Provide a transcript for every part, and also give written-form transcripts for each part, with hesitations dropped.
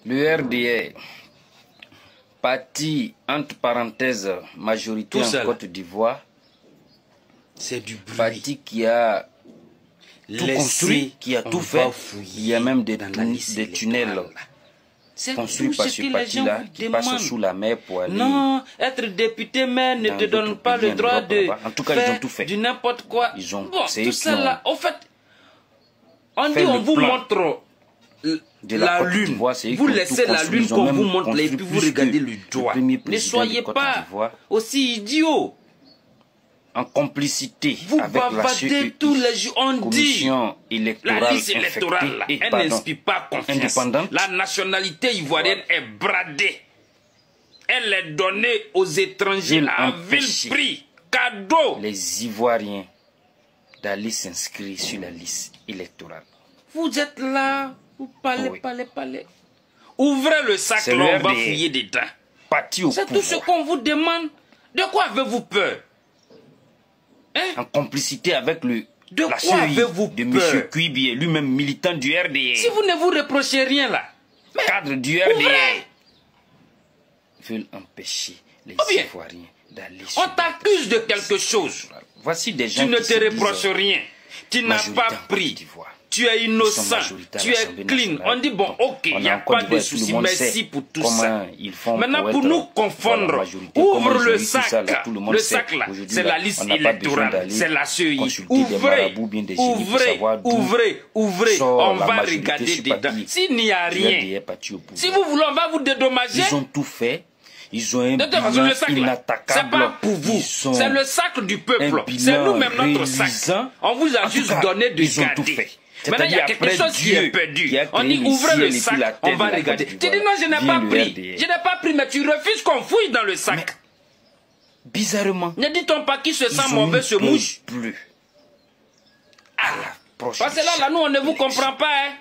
Le RDA, parti entre parenthèses majoritaire en Côte d'Ivoire, c'est du bruit. Parti qui a tout construit, qui a tout fait. Il y a même des tunnels construits par ce parti-là qui passent sous la mer pour aller. Non, être député maire ne te donne pas le droit de en tout cas, ils ont tout fait. Du n'importe quoi. Ils ont, bon, tout ça là, au fait, on dit on vous montre la lune. Vous laissez la lune qu'on vous montre et puis vous regardez le doigt. Ne soyez pas aussi idiots. En complicité vous avec la CEI, tous les jours, on dit la liste électorale, elle n'inspire pas confiance. La nationalité ivoirienne est bradée. Elle est donnée aux étrangers à vil prix, cadeau. Les Ivoiriens d'aller s'inscrire sur la liste électorale. Vous êtes là, vous parlez, parlez. Ouvrez le sac, là, on va fouiller dedans. C'est tout ce qu'on vous demande. De quoi avez-vous peur? En complicité avec la CEI de M. Kuibié, lui-même militant du RDA. Si vous ne vous reprochez rien là, cadre du RDA, veulent empêcher les Ivoiriens d'aller sur on t'accuse de quelque chose. Voici des gens tu ne te reproches rien. Tu n'as pas pris. Tu es innocent, tu es clean. On dit bon, ok, il n'y a pas de souci, merci pour tout ça. Maintenant, pour nous confondre, ouvre le sac là, c'est la liste électorale, c'est la CEI. Ouvrez, on va regarder dedans. S'il n'y a rien, si vous voulez, on va vous dédommager. Ils ont tout fait. Ils ont un bilan inattaquable. C'est pas pour vous, c'est le sac du peuple. C'est nous-mêmes notre sac. On vous a juste donné de garder. Maintenant, il y a quelque chose qui est perdu. On dit ouvrez le sac, on va regarder. Tu dis non, je n'ai pas pris. Je n'ai pas pris, mais tu refuses qu'on fouille dans le sac. Mais, bizarrement. Ne dit-on pas qui se sent mauvais se mouche plus. Parce que là, nous, on ne vous comprend pas. Hein.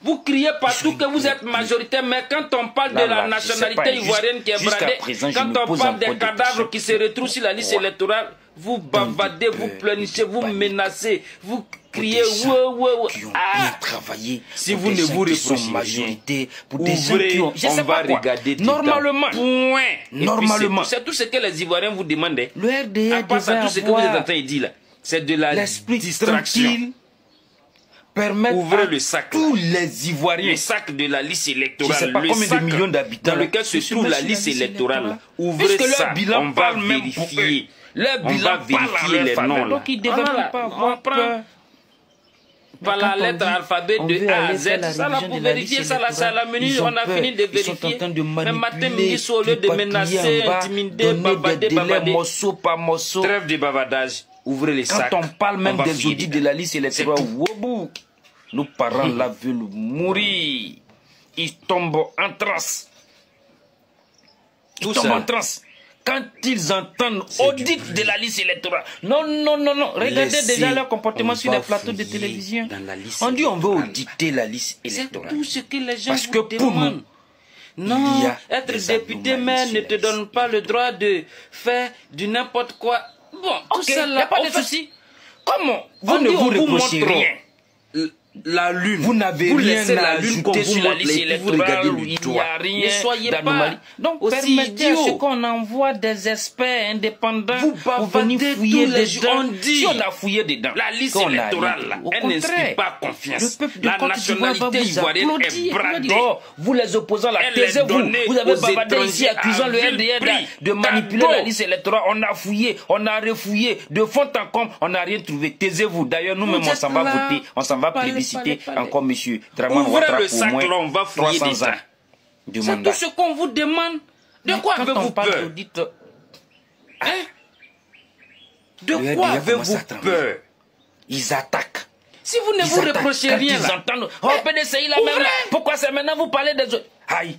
Vous criez partout que vous êtes majoritaire, mais quand on parle de la nationalité ivoirienne qui est bradée, quand on parle des cadavres qui se retrouvent sur la liste électorale, vous bavardez, vous pleurnichez, vous menacez, vous criez qui ont bien travaillé. Si vous ne vous reprochez majorité, pour des gens qui ont, on va regarder normalement. Normalement. C'est tout ce que les Ivoiriens vous demandent. Le RDA, à part ça, tout ce que vous êtes en train de dire là, c'est de la distraction. Ouvrez le sac. Tous les Ivoiriens. Le sac de la liste électorale. Je sais pas combien de millions d'habitants dans lequel se trouve la liste électorale. Ouvrez ça. On va vérifier. On va vérifier les noms. Donc ils ne devraient pas avoir peur. Par la lettre alphabet de A à Z. Ça là pour vérifier ça là, c'est à la minute. On a fini de vérifier. Mais matin, midi, au lieu de menacer, intimider, bavarder. Morceau par morceau. Trêve de bavardage. Ouvrez les sacs. Quand on parle même des audits de la liste électorale, nos parents là veulent mourir. Ils tombent en transe. Ils tombent en transe. Quand ils entendent audit de la liste électorale. Non. Regardez déjà leur comportement sur les plateaux de télévision. On dit on veut auditer la liste électorale. C'est tout ce que les gens parce que pour nous, non, être député maire ne te donne pas le droit de faire du n'importe quoi. Bon, tout ça là, il n'y a pas de souci. Comment vous ne vous reprochez rien? La lune. Vous n'avez rien à ajouter sur la liste électorale. Il n'y a rien. Ne soyez pas. Donc permettez à ce qu'on envoie des experts indépendants pour venir fouiller dedans. Si on a fouillé dedans, la liste électorale, elle n'inspire pas confiance. La nationalité ivoirienne est bradée. Vous les opposants là, taisez-vous. Vous avez bavardé ici accusant le RDA de manipuler la liste électorale. On a fouillé, on a refouillé. De fond en comble, on n'a rien trouvé. Taisez-vous. D'ailleurs, nous-mêmes, on s'en va voter. On s'en va plébisciter. Encore monsieur Draman Ouattara le sac, pour on va fouiller 300 ans de mandat. C'est tout ce qu'on vous demande. De quoi avez-vous peur? De quoi avez-vous peur? Ils attaquent. Si vous ne vous reprochez rien là. Oh, PDCI là même là. Pourquoi c'est maintenant vous parlez des autres? Aïe.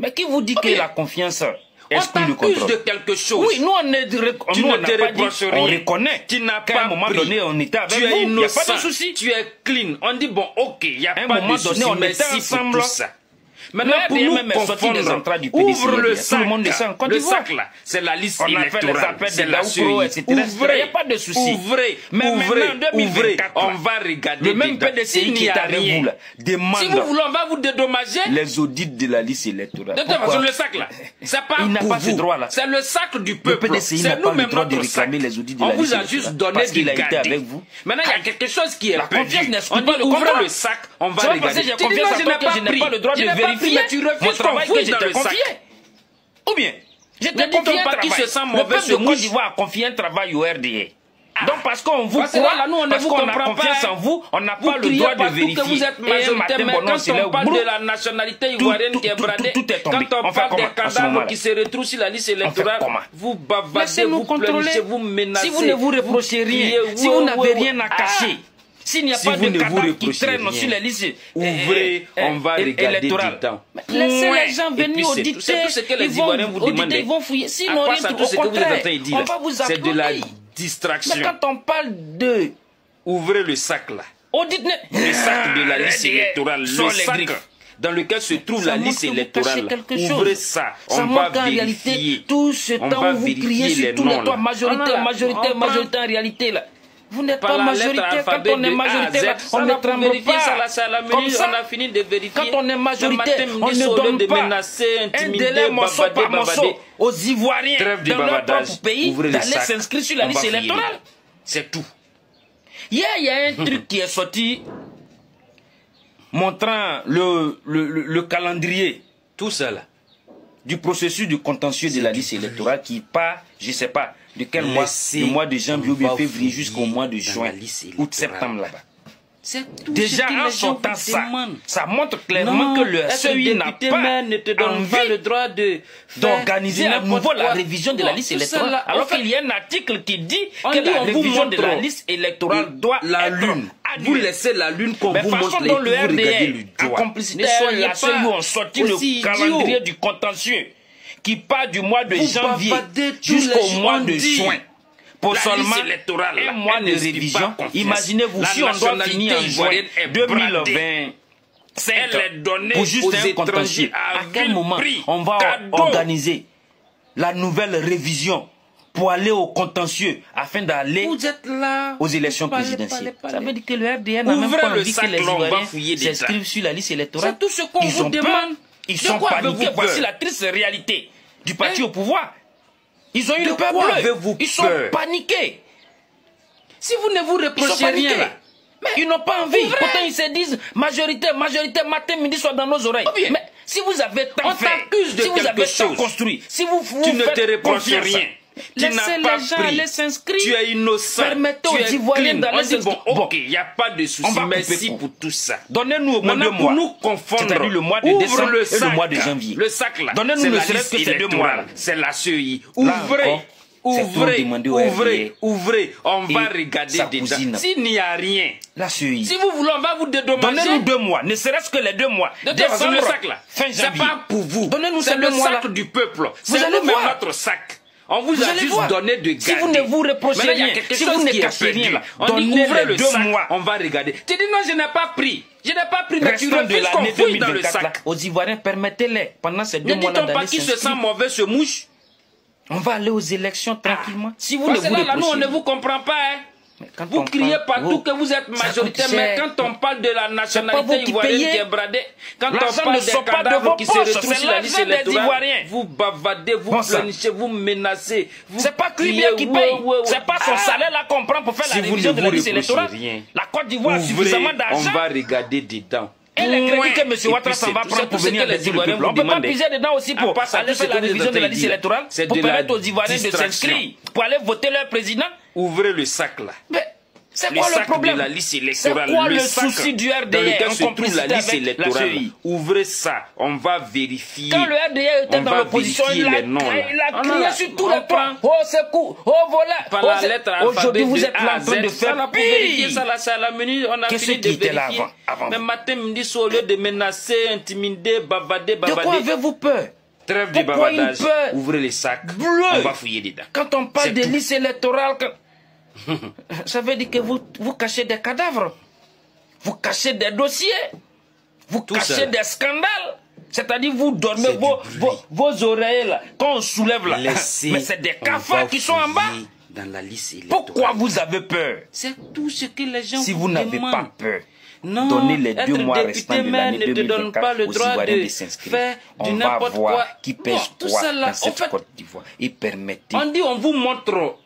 Mais qui vous dit que la confiance on t'accuse de quelque chose. Oui, nous on est tu ne te reproches rien. On reconnaît. Tu n'as pas un moment donné on était avec vous. Tu es innocent. Il n'y a pas de souci. Tu es clean. On dit bon ok, il n'y a pas de souci. On était ensemble. Maintenant, pour nous confondre, ouvre le sac. Tout le monde le sait en Côte d'Ivoire. Le sac là, c'est la liste électorale. C'est la CEI. Ouvrez, il n'y a pas de souci. Ouvrez, on va regarder. Le même PDCI qui est avec vous là demande. Si vous voulez, on va vous dédommager. Les audits de la liste électorale. De toute façon, le sac là, c'est pas il n'a pas ce droit là. C'est le sac du peuple. Le PDCI n'a pas le droit de réclamer les audits de la liste électorale. On vous a juste donné qu'il a été avec vous. Maintenant, il y a quelque chose qui est la confiance n'est on dit ouvrez le sac, on va regarder. J'ai confiance en toi que je n'ai pas le droit de vérifier mon travail que je t'ai confié. Ou bien, je t'ai confié un travail. Le peuple de Côte d'Ivoire a confié un travail au RDA. Donc parce qu'on vous croit, parce qu'on a confiance en vous, on n'a pas le droit de vérifier. Que vous êtes majoritaire, mais quand on parle de la nationalité ivoirienne qui est bradée, quand on parle des cadavres qui se retrouvent sur la liste électorale, vous bavardez, vous pleurnichez, vous menacez. Si vous ne vous reprochez rien, si vous n'avez rien à cacher, s'il n'y a pas de cadavres qui traînent sur les listes ouvrez, on va regarder dedans. Laissez les gens venir auditer. Tout ce que les Ivoiriens vous demandent. Ils vont fouiller. Sinon, rien tout ce que vous êtes en train de dire, on va vous c'est de la distraction. Mais quand on parle de... Ouvrez le sac là. Le sac de la liste électorale. Le sac dans lequel se trouve la liste électorale. Ouvrez ça. On va vérifier. Tout ce temps où vous criez sur tous les toits, majorité, majorité, en réalité là. Vous n'êtes pas majoritaire. Quand on est majoritaire, on ne tremble pas. Comme ça, on a fini de vérifier. Quand on est majoritaire, on ne donne pas un délai morceau par morceau aux Ivoiriens dans leur propre pays d'aller s'inscrire sur la liste électorale. C'est tout. Hier, il y a un truc qui est sorti montrant le calendrier, tout ça là, du processus de contentieux de la liste électorale qui part, je ne sais pas, de quel mois, le mois de janvier ou bien février jusqu'au mois de juin, août, septembre là-bas. Déjà en sortant ça montre clairement que le CEI n'a pas le droit d'organiser à nouveau la révision de la liste électorale. Alors qu'il y a un article qui dit que la révision de la liste électorale doit la lune. Vous laissez la lune qu'on vous montre les le RDA, en complicité avec la CEI, ont sorti le calendrier du contentieux qui part du mois de janvier jusqu'au mois de juin. Pour seulement un mois de révision. Imaginez-vous, si on doit finir en juin 2025 pour juste un contentieux, à quel moment on va organiser la nouvelle révision pour aller au contentieux afin d'aller aux élections présidentielles? Ça veut dire que le RDA n'a même pas envie que les Ivoiriens s'inscrivent sur la liste électorale. C'est tout ce qu'on vous demande. Ils sont paniqués. Voici la triste réalité du parti au pouvoir. Ils ont eu le peur bleu. Ils sont paniqués. Si vous ne vous reprochez rien là, mais ils n'ont pas envie. Pourtant ils se disent majorité, matin, midi, soir dans nos oreilles. Mais si vous avez tant fait, si vous avez tant construit, si vous tu ne te reproches rien. Laissez les gens aller s'inscrire. Tu es innocent. Permettez aux Ivoiriens d'aller s'inscrire. Bon, ok, il n'y a pas de souci. Merci pour tout ça. Donnez-nous au moins 2 mois. Pour nous confondre, c'est-à-dire le mois de décembre et le mois de janvier. Le sac là, donnez-nous ne serait-ce que ces 2 mois. C'est la CEI. Ouvrez. Ouvrez, on va regarder dedans. S'il n'y a rien, la CEI. Si vous voulez, on va vous dédommager. Donnez-nous 2 mois, ne serait-ce que les 2 mois. Décembre, le sac là, fin janvier. C'est pas pour vous. Donnez-nous c'est le sac du peuple. C'est nous-mêmes notre sac. On vous a juste donné de garder. Si vous ne vous reprochez rien, si vous ne cachez rien, on dit ouvrez le sac, on va regarder. Tu dis non, je n'ai pas pris. Je n'ai pas pris, mais tu refuses qu'on fouille dans le sac. Aux Ivoiriens, permettez-les pendant ces 2 mois-là d'aller s'inscrire. Ne dites pas qui se sent mauvais se mouche. On va aller aux élections tranquillement. Si vous ne vous reprochez, nous on ne vous comprend pas. Vous criez partout que vous êtes majoritaire, mais quand on parle de la nationalité ivoirienne qui est bradée, quand on parle des cadavres qui se retrouvent sur la liste électorale, vous bavardez, vous pleurnichez, vous menacez. C'est pas Cuibien qui paye, c'est pas son salaire là qu'on prend pour faire la révision de la liste électorale. La Côte d'Ivoire a suffisamment d'argent. On va regarder dedans. Et les crédits que M. Ouattara s'en va prendre pour venir des Ivoiriens, on ne peut pas puiser dedans aussi pour aller faire la révision de la liste électorale, pour permettre aux Ivoiriens de s'inscrire, pour aller voter leur président. Ouvrez le sac là. Mais c'est quoi le problème? C'est quoi le souci du RDA en complicité avec la CEI? Ouvrez ça, on va vérifier. Quand le RDA était dans l'opposition, il a crié sur tous les toits. Oh secours, oh voilà. Aujourd'hui vous êtes là en train de faire pire. Qu'est-ce qui était là avant? Mais matin, midi, au lieu de menacer, intimider, bavader. De quoi avez-vous peur? Trêve du bavardage. Ouvrez les sacs. On va fouiller dedans. Quand on parle de liste électorale, ça veut dire que vous cachez des cadavres, vous cachez des dossiers, vous cachez des scandales. C'est-à-dire, vous dormez vos oreilles là. Quand on soulève là, mais c'est des cafards qui sont en bas. Dans la liste électorale. Pourquoi vous avez peur? C'est tout ce que les gens si vous n'avez pas peur, non, donnez les 2 mois restants de l'année 2024 ne te donne pas le droit de s'inscrire. On va voir qui pèse quoi dans cette Côte d'Ivoire. Et permettez. On dit on vous montre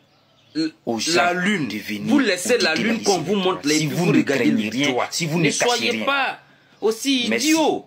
la lune. Vous laissez la lune qu'on vous montre. Si vous ne craignez rien, si vous ne soyez rien. pas aussi idiots.